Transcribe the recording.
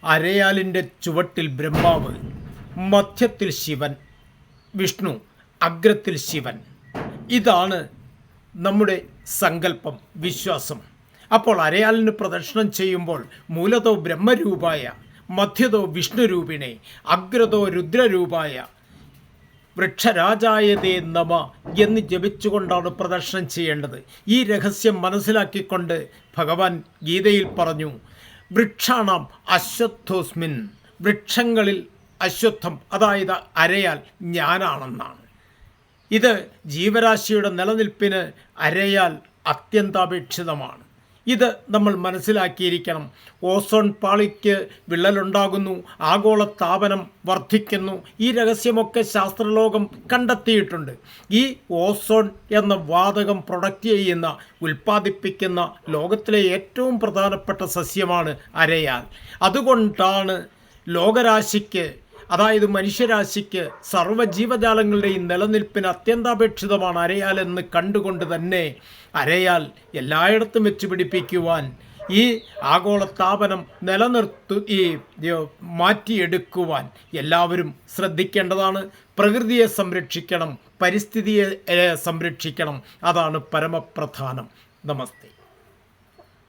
അരയാലിൻ്റെ ചുവട്ടിൽ ബ്രഹ്മാവ്, മധ്യത്തിൽ ശിവൻ, വിഷ്ണു, അഗ്രത്തിൽ ശിവൻ. ഇതാണ് നമ്മുടെ സങ്കല്പം, വിശ്വാസം. അപ്പോൾ അരയാലിന് പ്രദക്ഷിണം ചെയ്യുമ്പോൾ മൂലതോ ബ്രഹ്മരൂപായ, മധ്യതോ വിഷ്ണുരൂപിണെ, അഗ്രതോ രുദ്രരൂപായ വൃക്ഷരാജായതേ നമ എന്ന് ജപിച്ചുകൊണ്ടാണ് പ്രദക്ഷിണം ചെയ്യേണ്ടത്. ഈ രഹസ്യം മനസ്സിലാക്കിക്കൊണ്ട് ഭഗവാൻ ഗീതയിൽ പറഞ്ഞു, വൃക്ഷാണാം അശ്വത്ഥോസ്മിൻ, വൃക്ഷങ്ങളിൽ അശ്വത്ഥം അതായത് അരയാൽ ഞാനാണെന്നാണ്. ഇത് ജീവരാശിയുടെ നിലനിൽപ്പിന് അരയാൽ അത്യന്താപേക്ഷിതമാണ്. ഇത് നമ്മൾ മനസ്സിലാക്കിയിരിക്കണം. ഓസോൺ പാളിക്ക് വിള്ളലുണ്ടാകുന്നു, ആഗോളതാപനം വർദ്ധിക്കുന്നു. ഈ രഹസ്യമൊക്കെ ശാസ്ത്രലോകം കണ്ടെത്തിയിട്ടുണ്ട്. ഈ ഓസോൺ എന്ന വാതകം പ്രൊഡക്റ്റ് ചെയ്യുന്ന, ഉൽപ്പാദിപ്പിക്കുന്ന ലോകത്തിലെ ഏറ്റവും പ്രധാനപ്പെട്ട സസ്യമാണ് അരയാൽ. അതുകൊണ്ടാണ് ലോകരാശിക്ക്, അതായത് മനുഷ്യരാശിക്ക്, സർവ്വജീവജാലങ്ങളുടെയും നിലനിൽപ്പിന് അത്യന്താപേക്ഷിതമാണ് അരയാൽ എന്ന് കണ്ടുകൊണ്ട് തന്നെ അരയാൽ എല്ലായിടത്തും വെച്ച് പിടിപ്പിക്കുവാൻ, ഈ ആഗോളതാപനം മാറ്റിയെടുക്കുവാൻ എല്ലാവരും ശ്രദ്ധിക്കേണ്ടതാണ്. പ്രകൃതിയെ സംരക്ഷിക്കണം, പരിസ്ഥിതിയെ സംരക്ഷിക്കണം. അതാണ് പരമപ്രധാനം. നമസ്തേ.